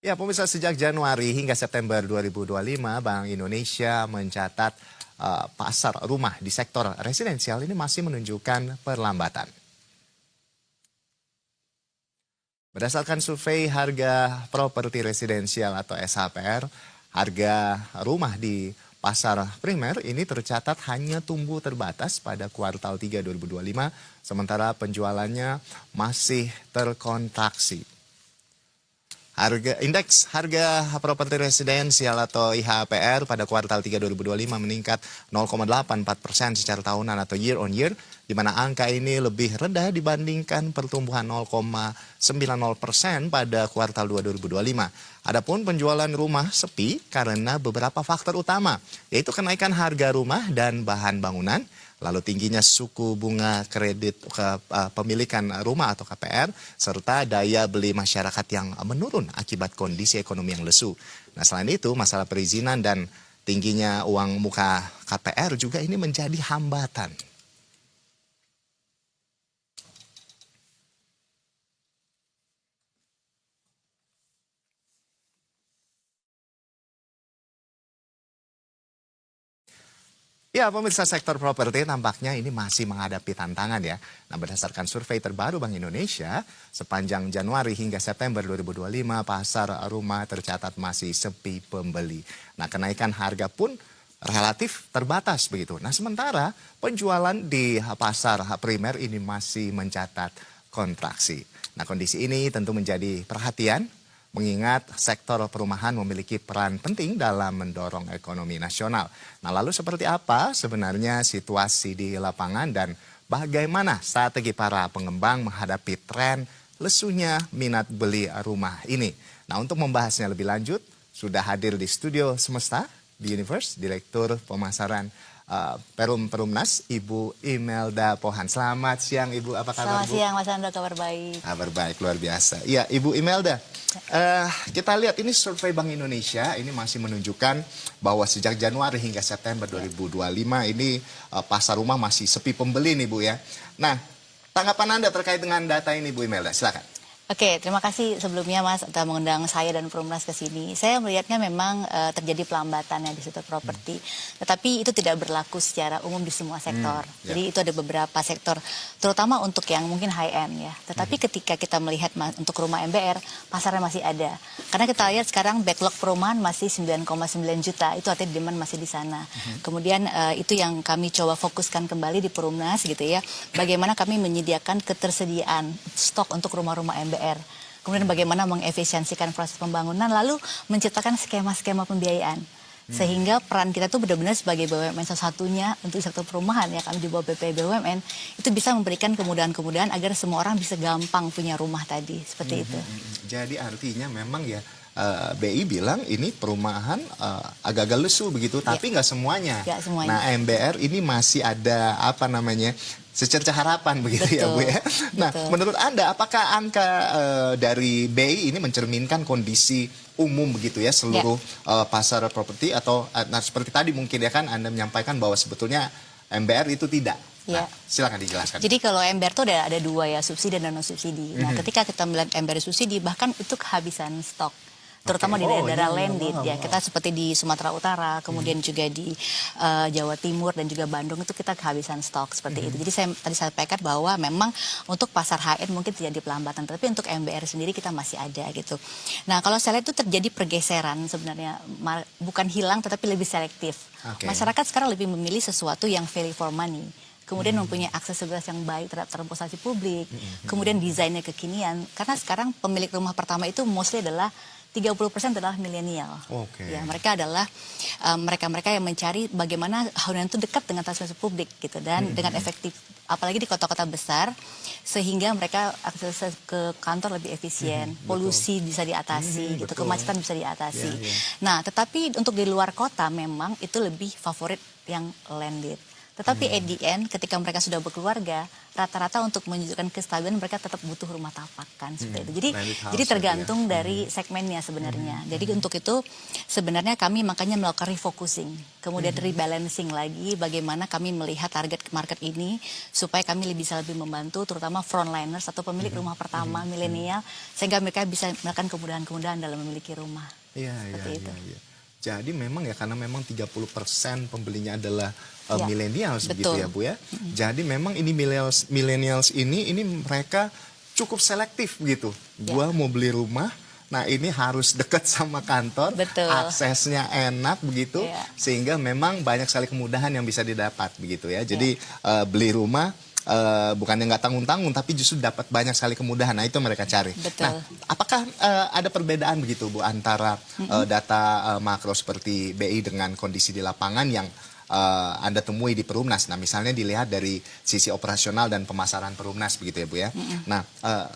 Ya, pemirsa, sejak Januari hingga September 2025, Bank Indonesia mencatat pasar rumah di sektor residensial ini masih menunjukkan perlambatan. Berdasarkan survei harga properti residensial atau SHPR, harga rumah di pasar primer ini tercatat hanya tumbuh terbatas pada kuartal 3 2025, sementara penjualannya masih terkontraksi. Indeks harga properti residensial atau IHPR pada kuartal 3 2025 meningkat 0,84% secara tahunan atau year on year, di mana angka ini lebih rendah dibandingkan pertumbuhan 0,90% pada kuartal 2 2025. Adapun penjualan rumah sepi karena beberapa faktor utama, yaitu kenaikan harga rumah dan bahan bangunan, lalu tingginya suku bunga kredit kepemilikan rumah atau KPR, serta daya beli masyarakat yang menurun akibat kondisi ekonomi yang lesu. Nah, selain itu, masalah perizinan dan tingginya uang muka KPR juga ini menjadi hambatan. Ya, pemirsa, sektor properti tampaknya ini masih menghadapi tantangan ya. Nah, berdasarkan survei terbaru Bank Indonesia, sepanjang Januari hingga September 2025, pasar rumah tercatat masih sepi pembeli. Nah, kenaikan harga pun relatif terbatas begitu. Nah, sementara penjualan di pasar primer ini masih mencatat kontraksi. Nah, kondisi ini tentu menjadi perhatian, mengingat sektor perumahan memiliki peran penting dalam mendorong ekonomi nasional. Nah, lalu seperti apa sebenarnya situasi di lapangan dan bagaimana strategi para pengembang menghadapi tren lesunya minat beli rumah ini? Nah, untuk membahasnya lebih lanjut, sudah hadir di studio Semesta di Universe, Direktur Pemasaran Perumnas, Ibu Imelda Pohan. Selamat siang, Ibu. Apa kabar, Selamat Bu? siang, Mas Andra. Kabar baik. Kabar baik, luar biasa. Iya, Ibu Imelda. Kita lihat ini survei Bank Indonesia ini masih menunjukkan bahwa sejak Januari hingga September 2025 ini pasar rumah masih sepi pembeli nih, Bu ya. Nah, tanggapan Anda terkait dengan data ini, Bu Imelda? Silakan. Oke, terima kasih sebelumnya Mas telah mengundang saya dan Perumnas ke sini. Saya melihatnya memang terjadi pelambatan ya di sektor properti. Tetapi itu tidak berlaku secara umum di semua sektor. Jadi itu ada beberapa sektor, terutama untuk yang mungkin high end ya. Tetapi ketika kita melihat untuk rumah MBR, pasarnya masih ada. Karena kita lihat sekarang backlog perumahan masih 9,9 juta. Itu artinya demand masih di sana. Kemudian itu yang kami coba fokuskan kembali di Perumnas gitu ya. Bagaimana kami menyediakan ketersediaan stok untuk rumah-rumah MBR. Kemudian bagaimana mengefisiensikan proses pembangunan, lalu menciptakan skema-skema pembiayaan. Sehingga peran kita tuh benar-benar sebagai BUMN salah satunya untuk sektor perumahan ya, kami di bawah BP BUMN, itu bisa memberikan kemudahan-kemudahan agar semua orang bisa gampang punya rumah tadi, seperti itu. Jadi artinya memang ya, BI bilang ini perumahan agak-agak lesu begitu, tapi nggak semuanya. Nggak semuanya. Nah, MBR ini masih ada apa namanya, secerca harapan begitu. Betul, ya, Bu ya. Nah, betul. Menurut Anda apakah angka dari BI ini mencerminkan kondisi umum begitu ya seluruh pasar properti, atau nah, seperti tadi mungkin ya kan Anda menyampaikan bahwa sebetulnya MBR itu tidak. Nah, silakan dijelaskan. Jadi kalau MBR itu ada dua ya, subsidi dan non subsidi. Nah, ketika kita melihat MBR subsidi, bahkan itu kehabisan stok. Terutama di daerah landed ya, kita seperti di Sumatera Utara, kemudian juga di Jawa Timur dan juga Bandung itu kita kehabisan stok seperti itu. Jadi tadi saya sampaikan bahwa memang untuk pasar HN mungkin terjadi pelambatan, tapi untuk MBR sendiri kita masih ada gitu. Nah, kalau saya lihat itu terjadi pergeseran sebenarnya, bukan hilang tetapi lebih selektif. Masyarakat sekarang lebih memilih sesuatu yang value for money. Kemudian mempunyai aksesibilitas yang baik terhadap transportasi publik, kemudian desainnya kekinian. Karena sekarang pemilik rumah pertama itu mostly adalah 30% adalah milenial. Ya, mereka adalah mereka-mereka yang mencari bagaimana hunian itu dekat dengan transportasi publik gitu, dan dengan efektif, apalagi di kota-kota besar, sehingga mereka akses ke kantor lebih efisien, polusi bisa diatasi gitu, kemacetan bisa diatasi. Nah, tetapi untuk di luar kota memang itu lebih favorit yang landed. Tetapi at the end ketika mereka sudah berkeluarga, rata-rata untuk menunjukkan kestabilan mereka tetap butuh rumah tapak kan seperti itu. Jadi tergantung dari segmennya sebenarnya. Jadi untuk itu sebenarnya kami makanya melakukan refocusing, kemudian rebalancing lagi bagaimana kami melihat target market ini supaya kami bisa lebih membantu terutama frontliners atau pemilik rumah pertama milenial sehingga mereka bisa melakukan kemudahan-kemudahan dalam memiliki rumah. Iya. Itu. Jadi memang ya karena memang 30% pembelinya adalah millennials betul. begitu ya Bu ya. Jadi memang ini millennials ini mereka cukup selektif begitu. Gua mau beli rumah, nah ini harus dekat sama kantor, Betul. aksesnya enak begitu, sehingga memang banyak sekali kemudahan yang bisa didapat begitu ya. Jadi beli rumah bukannya nggak tanggung-tanggung, tapi justru dapat banyak sekali kemudahan. Nah itu mereka cari. Betul. Nah, apakah ada perbedaan begitu Bu antara data makro seperti BI dengan kondisi di lapangan yang Anda temui di Perumnas? Nah misalnya dilihat dari sisi operasional dan pemasaran Perumnas begitu ya Bu ya. Nah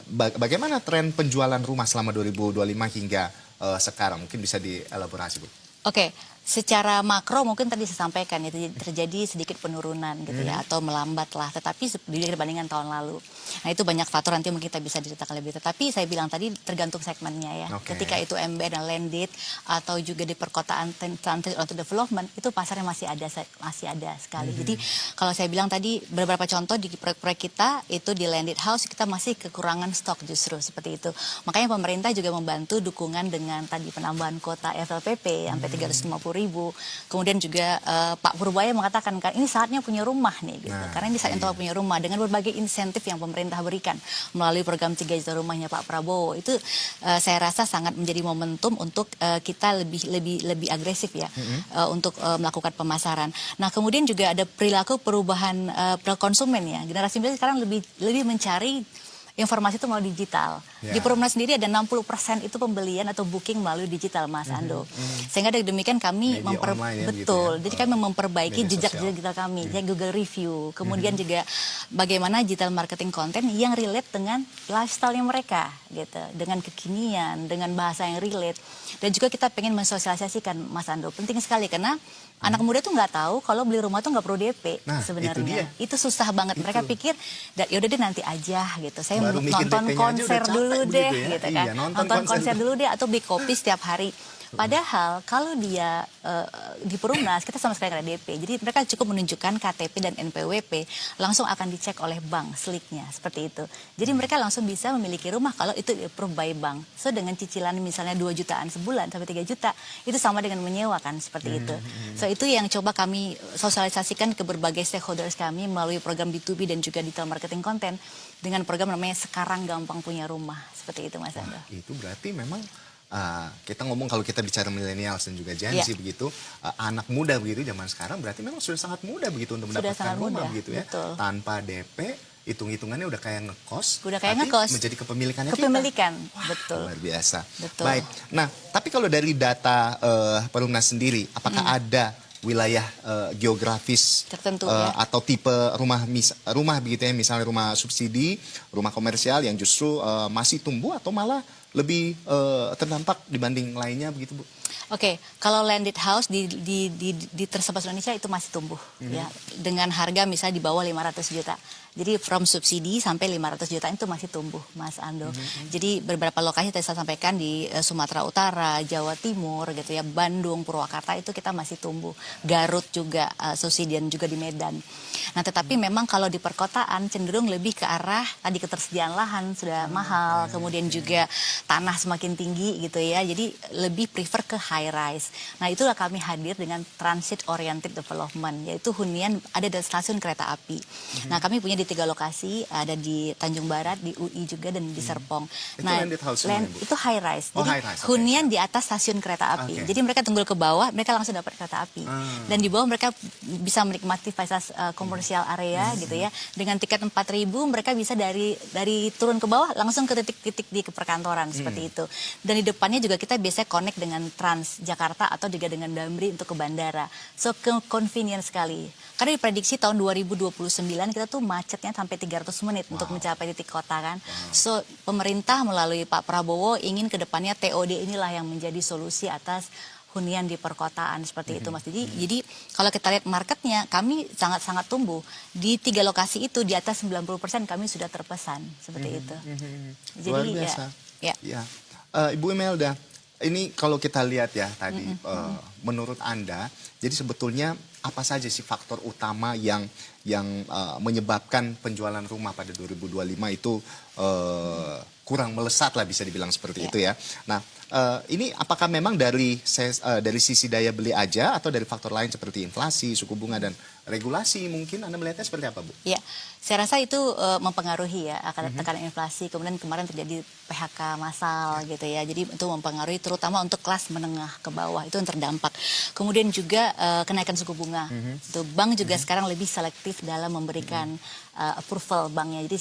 bagaimana tren penjualan rumah selama 2025 hingga sekarang? Mungkin bisa dielaborasi Bu. Oke, secara makro mungkin tadi saya sampaikan itu terjadi sedikit penurunan gitu ya atau melambat lah, tetapi dibandingkan tahun lalu. Nah itu banyak faktor nanti mungkin kita bisa ceritakan lebih. Tetapi saya bilang tadi tergantung segmennya ya. Ketika itu MB dan landed atau juga di perkotaan transit untuk development itu pasarnya masih ada sekali. Jadi kalau saya bilang tadi beberapa contoh di proyek-proyek kita itu di landed house kita masih kekurangan stok justru seperti itu. Makanya pemerintah juga membantu dukungan dengan tadi penambahan kuota FLPP sampai 350.000. Kemudian juga Pak Purbaya mengatakan kan ini saatnya punya rumah nih gitu. Karena ini saatnya punya rumah dengan berbagai insentif yang pemerintah berikan melalui program 3 juta rumahnya Pak Prabowo. Itu saya rasa sangat menjadi momentum untuk kita lebih agresif ya untuk melakukan pemasaran. Nah, kemudian juga ada perilaku perubahan konsumen ya. Generasi milenial sekarang lebih mencari informasi itu melalui digital. Di Perumnas sendiri ada 60% itu pembelian atau booking melalui digital, Mas Ando. Sehingga dari demikian kami jadi kami memperbaiki jejak digital kami, Google Review. Kemudian juga bagaimana digital marketing konten yang relate dengan lifestyle-nya mereka gitu, dengan kekinian, dengan bahasa yang relate. Dan juga kita pengen mensosialisasikan, Mas Ando. Penting sekali karena anak muda tuh nggak tahu kalau beli rumah tuh nggak perlu DP sebenarnya. Itu susah banget. Mereka pikir yaudah deh nanti aja gitu. Saya nonton konser dulu deh gitu kan. Nonton konser dulu deh atau beli kopi setiap hari. Padahal kalau dia di Perumnas kita sama sekali nggak ada DP. Jadi mereka cukup menunjukkan KTP dan NPWP langsung akan dicek oleh bank sliknya seperti itu. Jadi mereka langsung bisa memiliki rumah kalau itu di-approve by bank. So dengan cicilan misalnya 2 jutaan sebulan sampai 3 juta itu sama dengan menyewa kan seperti itu. So itu yang coba kami sosialisasikan ke berbagai stakeholders kami melalui program B2B dan juga digital marketing konten dengan program namanya Sekarang Gampang Punya Rumah seperti itu Mas Ando. Itu berarti memang kita ngomong kalau kita bicara millennials dan juga Gen Z begitu, anak muda begitu zaman sekarang berarti memang sudah sangat mudah begitu untuk mendapatkan rumah begitu ya. Tanpa DP, hitung-hitungannya udah kayak ngekos, menjadi kepemilikannya Kepemilikan, kita. betul. Luar biasa. Betul. Baik, nah tapi kalau dari data Perumnas sendiri, apakah ada wilayah geografis tertentu atau tipe rumah begitu ya, misalnya rumah subsidi, rumah komersial yang justru masih tumbuh atau malah lebih terdampak dibanding lainnya begitu Bu? Oke, kalau landed house di tersebar Indonesia itu masih tumbuh ya dengan harga misalnya di bawah 500 juta. Jadi from subsidi sampai 500 juta itu masih tumbuh, Mas Ando. Jadi beberapa lokasi tadi saya sampaikan di Sumatera Utara, Jawa Timur gitu ya, Bandung, Purwakarta itu kita masih tumbuh. Garut juga subsidi dan juga di Medan. Nah, tetapi memang kalau di perkotaan cenderung lebih ke arah tadi ketersediaan lahan sudah mahal, kemudian juga tanah semakin tinggi gitu ya. Jadi lebih prefer ke high rise. Nah, itulah kami hadir dengan transit oriented development, yaitu hunian ada di stasiun kereta api. Nah, kami punya di 3 lokasi, ada di Tanjung Barat, di UI juga dan di Serpong. Nah, itu landed house itu high rise. Jadi high rise, hunian di atas stasiun kereta api. Jadi mereka tunggu ke bawah, mereka langsung dapat kereta api. Dan di bawah mereka bisa menikmati fasilitas komersial area gitu ya. Dengan tiket 4.000 mereka bisa dari turun ke bawah langsung ke titik-titik di perkantoran seperti itu. Dan di depannya juga kita biasanya connect dengan Trans Jakarta atau juga dengan Damri untuk ke bandara. So convenient sekali. Karena diprediksi tahun 2029 kita tuh macetnya sampai 300 menit untuk mencapai titik kota kan. So pemerintah melalui Pak Prabowo ingin ke depannya TOD inilah yang menjadi solusi atas hunian di perkotaan seperti itu Mas. Jadi kalau kita lihat marketnya, kami sangat-sangat tumbuh. Di 3 lokasi itu di atas 90% kami sudah terpesan seperti itu. Jadi Luar biasa. Ya. Ibu Imelda, ini kalau kita lihat ya tadi, menurut Anda, jadi sebetulnya apa saja sih faktor utama yang menyebabkan penjualan rumah pada 2025 itu kurang melesat lah bisa dibilang seperti itu ya. Nah, ini apakah memang dari sisi daya beli aja atau dari faktor lain seperti inflasi, suku bunga dan regulasi mungkin Anda melihatnya seperti apa, Bu? Ya, saya rasa itu mempengaruhi ya akan tekanan inflasi. Kemudian kemarin terjadi PHK massal gitu ya. Jadi itu mempengaruhi terutama untuk kelas menengah ke bawah itu yang terdampak. Kemudian juga kenaikan suku bunga. Itu bank juga sekarang lebih selektif dalam memberikan approval banknya. Jadi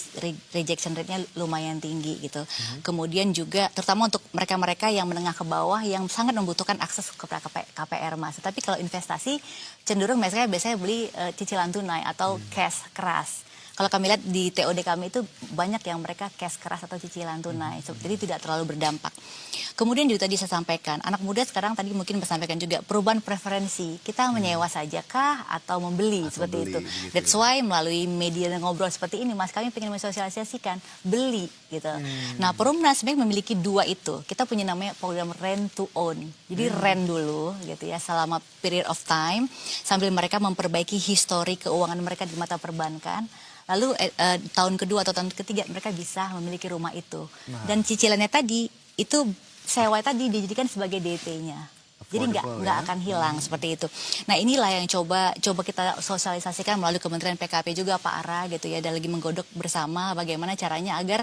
rejection rate-nya lumayan tinggi gitu. Kemudian juga terutama untuk mereka-mereka yang menengah ke bawah yang sangat membutuhkan akses ke KPR Mas. Tapi kalau investasi cenderung mereka biasanya beli cicilan tunai atau cash keras. Kalau kami lihat di TOD kami itu banyak yang mereka cash keras atau cicilan tunai, jadi tidak terlalu berdampak. Kemudian juga tadi saya sampaikan, anak muda sekarang tadi mungkin sampaikan juga perubahan preferensi, kita menyewa saja kah atau membeli Atau seperti beli, itu. begitu That's why melalui media dan ngobrol seperti ini, Mas, kami ingin mensosialisasikan beli gitu. Nah, Perumnas sebenarnya memiliki 2 itu. Kita punya namanya program rent to own. Jadi rent dulu gitu ya selama period of time sambil mereka memperbaiki histori keuangan mereka di mata perbankan. Lalu tahun kedua atau tahun ketiga mereka bisa memiliki rumah itu. Dan cicilannya tadi itu sewa tadi dijadikan sebagai DP-nya. Jadi nggak akan hilang seperti itu. Nah inilah yang coba kita sosialisasikan melalui Kementerian PKP juga Pak Ara gitu ya. Dan lagi menggodok bersama bagaimana caranya agar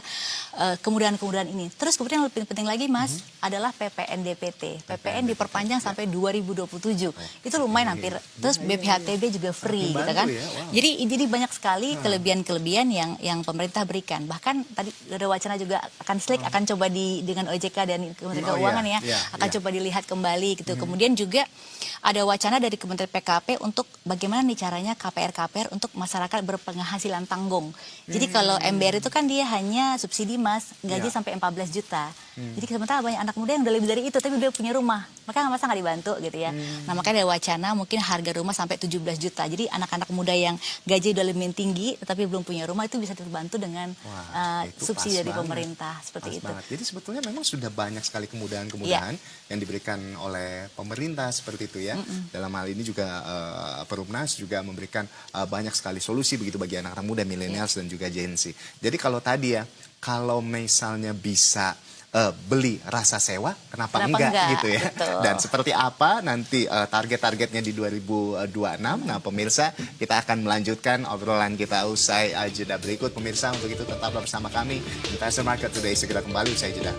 kemudahan-kemudahan ini. Terus kemudian yang lebih penting lagi Mas adalah PPN DPT. PPN diperpanjang sampai 2027. Itu lumayan hampir. Terus BPHTB juga free gitu kan. Jadi banyak sekali kelebihan-kelebihan yang pemerintah berikan. Bahkan tadi ada wacana juga akan akan coba dengan OJK dan Kementerian Keuangan akan coba dilihat kembali gitu. Kemudian juga ada wacana dari Kementerian PKP untuk bagaimana nih caranya KPR untuk masyarakat berpenghasilan tanggung. Jadi kalau MBR itu kan dia hanya subsidi Mas, gaji sampai 14 juta. Jadi sementara banyak anak muda yang udah lebih dari itu tapi udah punya rumah. Maka masa nggak dibantu gitu ya. Nah makanya ada wacana mungkin harga rumah sampai 17 juta. Jadi anak-anak muda yang gaji udah lebih tinggi tetapi belum punya rumah itu bisa terbantu dengan subsidi dari pemerintah seperti itu. Jadi sebetulnya memang sudah banyak sekali kemudahan-kemudahan yang diberikan oleh pemerintah seperti itu ya. Dalam hal ini juga Perumnas juga memberikan banyak sekali solusi begitu bagi anak-anak muda, millennials dan juga Gen Z. Jadi kalau tadi ya, kalau misalnya bisa beli rasa sewa, kenapa enggak gitu ya. Betul. Dan seperti apa nanti target-targetnya di 2026. Nah pemirsa, kita akan melanjutkan obrolan kita usai jeda berikut. Pemirsa, untuk itu tetaplah bersama kami. Investor Market Today segera kembali usai jeda.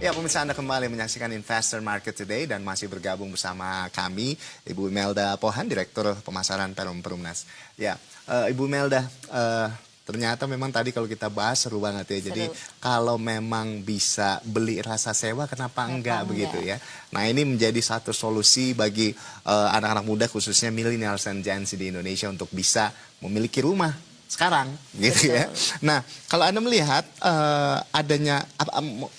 Ya, pemirsa, Anda kembali menyaksikan Investor Market Today dan masih bergabung bersama kami, Ibu Imelda Pohan, Direktur Pemasaran Perumnas. Ya, Ibu Imelda, ternyata memang tadi kalau kita bahas seru banget ya. Jadi kalau memang bisa beli rasa sewa, kenapa enggak begitu ya. Nah ini menjadi satu solusi bagi anak-anak muda khususnya millennials dan Gen Z di Indonesia untuk bisa memiliki rumah sekarang gitu ya. Nah, kalau Anda melihat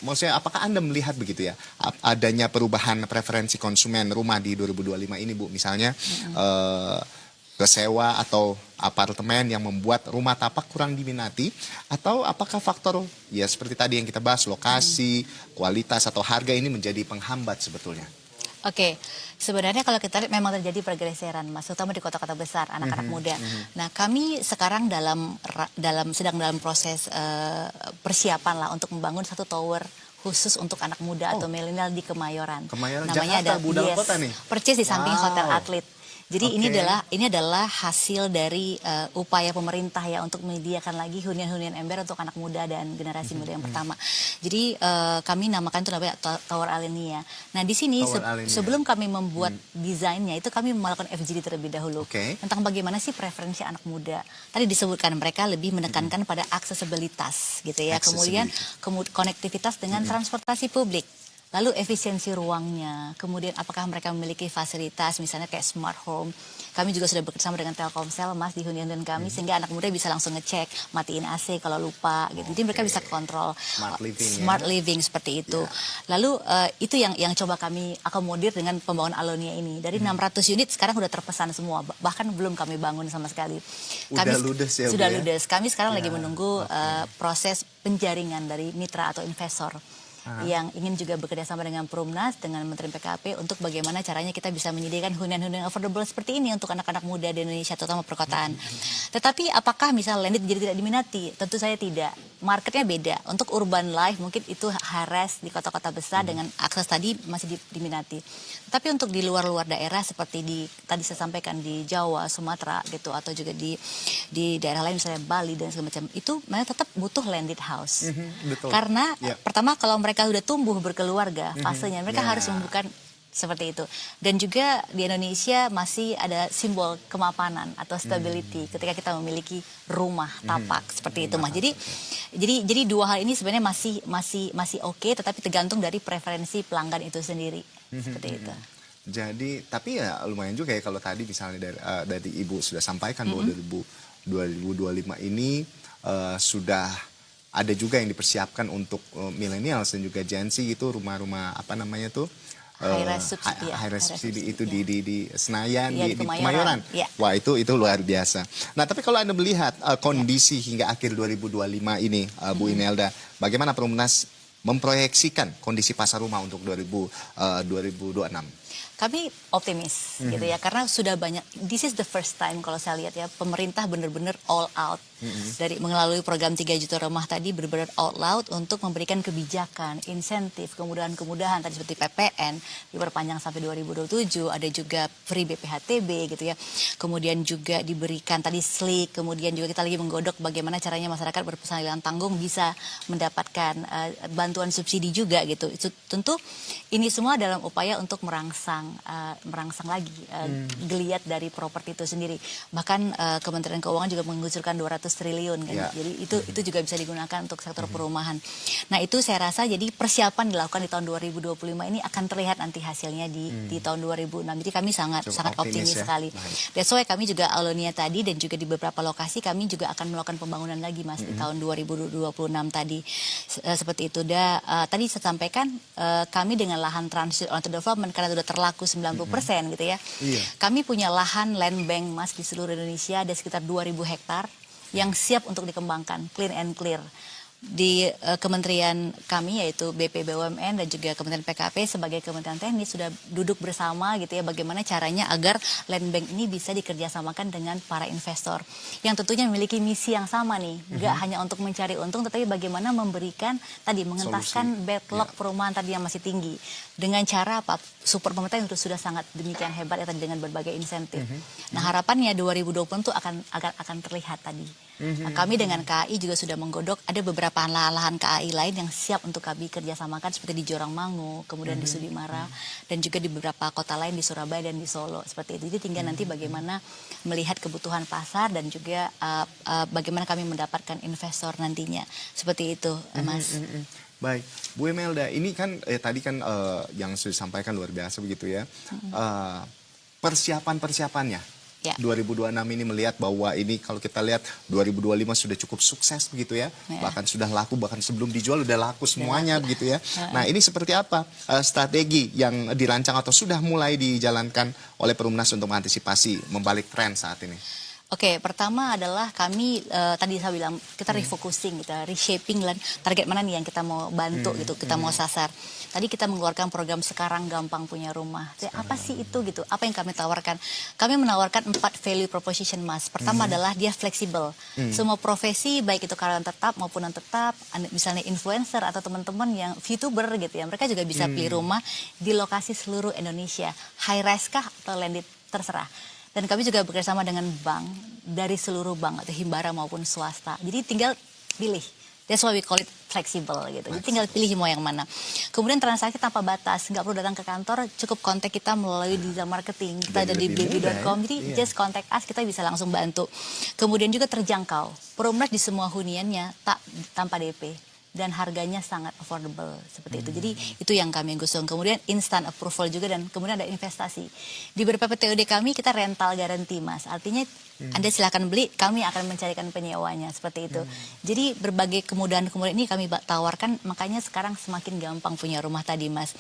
maksudnya apakah Anda melihat begitu ya, adanya perubahan preferensi konsumen rumah di 2025 ini Bu, misalnya sewa atau apartemen yang membuat rumah tapak kurang diminati, atau apakah faktor ya seperti tadi yang kita bahas, lokasi, kualitas atau harga ini menjadi penghambat sebetulnya? Oke, sebenarnya kalau kita lihat memang terjadi pergeseran Mas, terutama di kota-kota besar, anak-anak muda. Nah, kami sekarang sedang dalam proses persiapan lah untuk membangun satu tower khusus untuk anak muda atau milenial di Kemayoran. Namanya Jakarta, ada kota nih. Persis di samping Hotel Atlet. Jadi ini adalah hasil dari upaya pemerintah ya untuk menyediakan lagi hunian-hunian ember untuk anak muda dan generasi muda yang pertama. Jadi kami namakan itu namanya Tower Alenia. Nah di sini sebelum kami membuat desainnya itu kami melakukan FGD terlebih dahulu tentang bagaimana sih preferensi anak muda. Tadi disebutkan mereka lebih menekankan pada aksesibilitas gitu ya. Kemudian konektivitas dengan transportasi publik. lalu efisiensi ruangnya, kemudian apakah mereka memiliki fasilitas misalnya kayak smart home. Kami juga sudah bekerjasama dengan Telkomsel, Mas, di hunian kami, sehingga anak muda bisa langsung ngecek, matiin AC kalau lupa, gitu. Jadi mereka bisa kontrol smart living seperti itu. Lalu itu yang coba kami akomodir dengan pembangunan Alonia ini. Dari 600 unit sekarang sudah terpesan semua, bahkan belum kami bangun sama sekali. Udah ludes ya, Bu, sudah ya? ludes. Kami sekarang lagi menunggu proses penjaringan dari mitra atau investor yang ingin juga bekerja sama dengan Perumnas, dengan Menteri PKP untuk bagaimana caranya kita bisa menyediakan hunian-hunian affordable seperti ini untuk anak-anak muda di Indonesia, terutama perkotaan. Tetapi apakah misal landed jadi tidak diminati? Tentu saya tidak. Marketnya beda. Untuk urban life mungkin itu high-res di kota-kota besar dengan akses tadi masih diminati. Tapi untuk di luar-luar daerah seperti tadi saya sampaikan di Jawa, Sumatera gitu, atau juga di daerah lain misalnya Bali dan segala macam, itu mereka tetap butuh landed house. Betul. Karena pertama kalau mereka sudah tumbuh berkeluarga, fasenya mereka harus membuka seperti itu. Dan juga di Indonesia masih ada simbol kemapanan atau stability ketika kita memiliki rumah tapak seperti itu, Mas. Jadi dua hal ini sebenarnya masih oke, tetapi tergantung dari preferensi pelanggan itu sendiri. Seperti itu. Jadi, tapi ya lumayan juga ya kalau tadi misalnya dari Ibu sudah sampaikan bahwa 2025 ini sudah ada juga yang dipersiapkan untuk millennials dan juga Gen Z itu rumah-rumah apa namanya tuh? High-res subsidi itu di Senayan, di Kemayoran. Ya. Wah, itu luar biasa. Nah, tapi kalau Anda melihat kondisi hingga akhir 2025 ini, Bu Imelda, bagaimana Perumnas memproyeksikan kondisi pasar rumah untuk 2026? Kami optimis gitu ya, karena sudah banyak, this is the first time kalau saya lihat ya, pemerintah benar-benar all out dari melalui program 3 juta rumah tadi, benar-benar all out untuk memberikan kebijakan, insentif, kemudahan-kemudahan tadi seperti PPN diperpanjang sampai 2027, ada juga free BPHTB gitu ya. Kemudian juga diberikan tadi SLIK, kemudian juga kita lagi menggodok bagaimana caranya masyarakat berpenghasilan tanggung bisa mendapatkan bantuan subsidi juga gitu. Itu tentu ini semua dalam upaya untuk merangsang lagi geliat dari properti itu sendiri. Bahkan Kementerian Keuangan juga mengucurkan 200 triliun kan. Jadi itu juga bisa digunakan untuk sektor perumahan. Nah, itu saya rasa jadi persiapan dilakukan di tahun 2025 ini akan terlihat nanti hasilnya di tahun 2006. Jadi kami sangat optimis sekali. That's why kami juga Alonia tadi dan juga di beberapa lokasi kami juga akan melakukan pembangunan lagi, Mas, di tahun 2026 tadi. Seperti itu. Tadi saya sampaikan kami dengan lahan transit oriented development karena sudah terlaku 90% gitu ya. Kami punya lahan land bank, Mas, di seluruh Indonesia ada sekitar 2.000 hektar yang siap untuk dikembangkan, clean and clear. Di kementerian kami yaitu BP BUMN dan juga Kementerian PKP sebagai kementerian teknis sudah duduk bersama gitu ya, bagaimana caranya agar land bank ini bisa dikerjasamakan dengan para investor yang tentunya memiliki misi yang sama nih, nggak hanya untuk mencari untung tetapi bagaimana memberikan tadi mengentaskan backlog perumahan tadi yang masih tinggi dengan cara apa, support pemerintah yang sudah sangat demikian hebat ya tadi dengan berbagai insentif. Nah, harapannya 2020 itu akan terlihat tadi. Nah, kami dengan KAI juga sudah menggodok ada beberapa lahan KAI lain yang siap untuk kami kerjasamakan seperti di Jorongmangu, kemudian di Sudimara, dan juga di beberapa kota lain di Surabaya dan di Solo seperti itu. Jadi tinggal nanti bagaimana melihat kebutuhan pasar dan juga bagaimana kami mendapatkan investor nantinya seperti itu, Mas. Baik, Bu Imelda, ini kan tadi kan yang sudah disampaikan luar biasa begitu ya. Persiapannya. 2026 ini melihat bahwa ini kalau kita lihat 2025 sudah cukup sukses begitu ya. Bahkan sudah laku, bahkan sebelum dijual udah laku semuanya begitu ya. Nah, ini seperti apa strategi yang dirancang atau sudah mulai dijalankan oleh Perumnas untuk mengantisipasi membalik tren saat ini? Oke, pertama adalah kami tadi saya bilang kita refocusing, kita reshaping target mana nih yang kita mau bantu gitu, kita mau sasar. Tadi kita mengeluarkan program Sekarang Gampang Punya Rumah. Apa sih itu gitu? Apa yang kami tawarkan? Kami menawarkan 4 value proposition, Mas. Pertama adalah dia fleksibel. Semua profesi baik itu karyawan tetap maupun non tetap, misalnya influencer atau teman-teman yang VTuber gitu ya, mereka juga bisa pilih rumah di lokasi seluruh Indonesia. High rise kah atau landed terserah. Dan kami juga bekerjasama dengan bank dari seluruh bank atau himbara maupun swasta. Jadi tinggal pilih. That's why we call it flexible gitu. Jadi tinggal pilih mau yang mana. Kemudian transaksi tanpa batas, nggak perlu datang ke kantor, cukup kontak kita melalui digital marketing. Kita ada di blibli.com, jadi just contact us, kita bisa langsung bantu. Kemudian juga terjangkau. Perumnas di semua huniannya tanpa DP. dan harganya sangat affordable seperti itu. Jadi itu yang kami gusung. Kemudian instant approval juga dan kemudian ada investasi. Di beberapa PTOD kami kita rental garanti, Mas. Artinya Anda silakan beli, kami akan mencarikan penyewanya seperti itu. Jadi berbagai kemudahan-kemudahan ini kami tawarkan, makanya sekarang semakin gampang punya rumah tadi, Mas.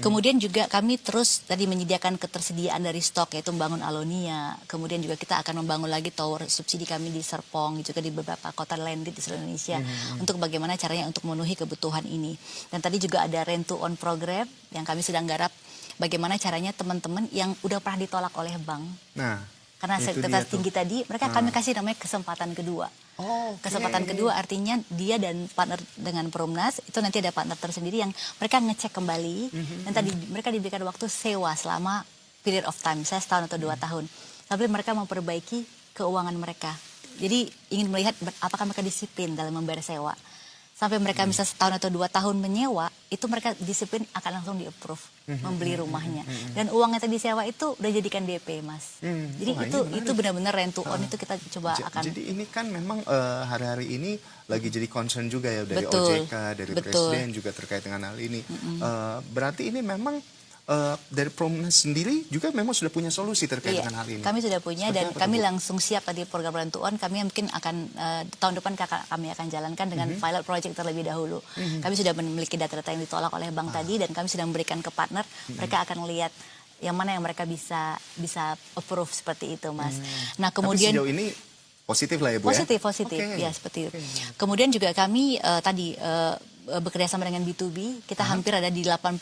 Kemudian juga kami terus tadi menyediakan ketersediaan dari stok, yaitu membangun Alonia. Kemudian juga kita akan membangun lagi tower subsidi kami di Serpong, juga di beberapa kota landed di seluruh Indonesia. Untuk bagaimana caranya untuk memenuhi kebutuhan ini. Dan tadi juga ada rent to own program yang kami sedang garap. Bagaimana caranya teman-teman yang udah pernah ditolak oleh bank. Nah, Karena itu sektoritas dia tinggi tadi, mereka kami kasih namanya kesempatan kedua. Oh, Kesempatan kedua artinya dia dan partner dengan Perumnas, itu nanti ada partner tersendiri yang mereka ngecek kembali. Dan tadi mereka diberikan waktu sewa selama period of time, saya setahun atau 2 tahun. Sampai mereka memperbaiki keuangan mereka. Jadi ingin melihat apakah mereka disiplin dalam membayar sewa. Sampai mereka bisa setahun atau 2 tahun menyewa, itu mereka disiplin akan langsung di-approve membeli rumahnya. Dan uang yang tadi sewa itu udah jadikan DP, Mas. Jadi Wah, itu benar-benar rent to own itu kita coba akan. Jadi ini kan memang hari-hari ini lagi jadi concern juga ya dari Betul, OJK, dari betul. Presiden juga terkait dengan hal ini. Berarti ini memang dari Perumnas sendiri juga memang sudah punya solusi terkait Iya, dengan hal ini. kami sudah punya Seperti dan apa kami tuh, Bu? langsung siap tadi program rent to own. Kami mungkin akan tahun depan kami akan jalankan dengan pilot project terlebih dahulu. Kami sudah memiliki data-data yang ditolak oleh bank tadi dan kami sudah memberikan ke partner. Mereka akan lihat yang mana yang mereka bisa approve seperti itu, Mas. Nah, kemudian Tapi sejauh ini positif lah ya, Bu, positif, ya? positif, Oke. ya seperti itu. Kemudian juga kami tadi bekerja sama dengan B2B, kita hampir ada di 80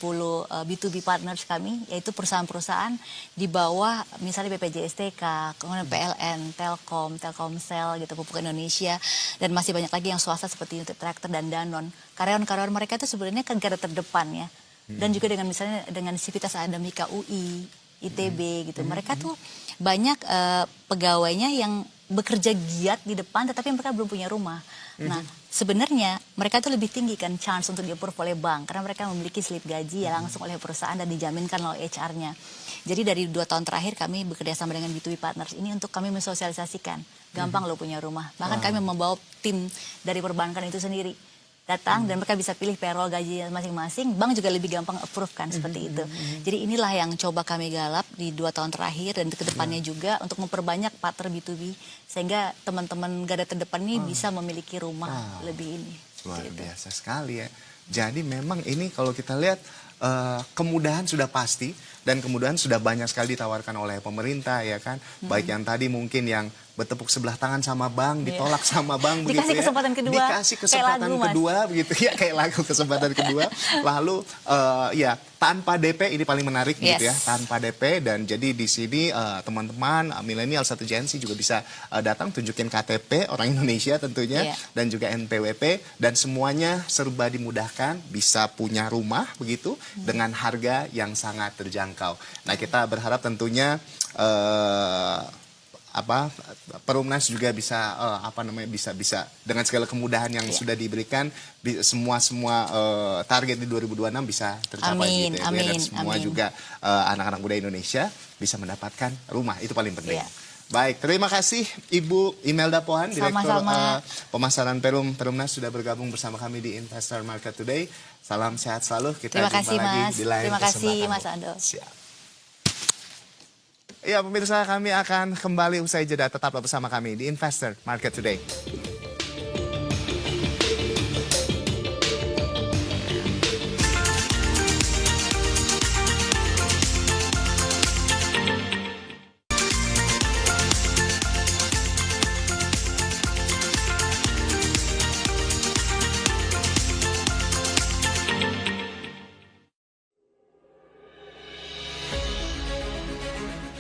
B2B partners kami, yaitu perusahaan-perusahaan di bawah misalnya BPJSTK, kemudian PLN, Telkom, Telkomsel, gitu, Pupuk Indonesia, dan masih banyak lagi yang swasta seperti United Tractor dan Danone. Karyawan-karyawan mereka itu sebenarnya kan garda terdepan ya, dan juga dengan misalnya dengan Sivitas Akademika UI, ITB gitu, mereka tuh banyak pegawainya yang bekerja giat di depan, tetapi mereka belum punya rumah. Nah, sebenarnya mereka itu lebih tinggi kan chance untuk di-approve oleh bank karena mereka memiliki slip gaji ya langsung oleh perusahaan dan dijaminkan oleh HR-nya. Jadi dari 2 tahun terakhir kami bekerja sama dengan B2B Partners ini untuk kami mensosialisasikan. Gampang lo punya rumah. Bahkan kami membawa tim dari perbankan itu sendiri datang dan mereka bisa pilih payroll gajinya masing-masing. Bank juga lebih gampang approve kan seperti itu. Jadi inilah yang coba kami galap di 2 tahun terakhir dan ke depannya juga untuk memperbanyak partner B2B sehingga teman-teman garda terdepan ini bisa memiliki rumah lebih ini. Luar Seperti itu. biasa sekali ya. Jadi memang ini kalau kita lihat kemudahan sudah pasti dan kemudahan sudah banyak sekali ditawarkan oleh pemerintah ya kan. Baik yang tadi mungkin yang bertepuk sebelah tangan sama bank, ditolak sama bank begitu Dikasih ya. kesempatan kedua, Dikasih kayak kesempatan lagu, Mas. kedua begitu ya kayak lagu kesempatan kedua. Lalu ya tanpa DP ini paling menarik gitu ya, Yes. tanpa DP dan jadi di sini teman-teman milenial satu Gen Z juga bisa datang tunjukin KTP orang Indonesia tentunya Iya. dan juga NPWP dan semuanya serba dimudahkan bisa punya rumah begitu dengan harga yang sangat terjangkau. Nah, kita berharap tentunya Perumnas juga bisa bisa dengan segala kemudahan yang sudah diberikan semua target di 2026 bisa tercapai Amin, gitu ya. Bu, ya. Dan amin, semua amin. juga anak-anak muda Indonesia bisa mendapatkan rumah itu paling penting. Iya. Baik, terima kasih Ibu Imelda Pohan, Direktur Sama-sama. Pemasaran Perumnas sudah bergabung bersama kami di Investor Market Today. Salam sehat selalu. Kita Terima jumpa kasih, lagi Mas. di lain Terima kasih, kesempatan, Mas Bu. Ando. Siap. Ya, pemirsa kami akan kembali usai jeda. Tetaplah bersama kami di Investor Market Today.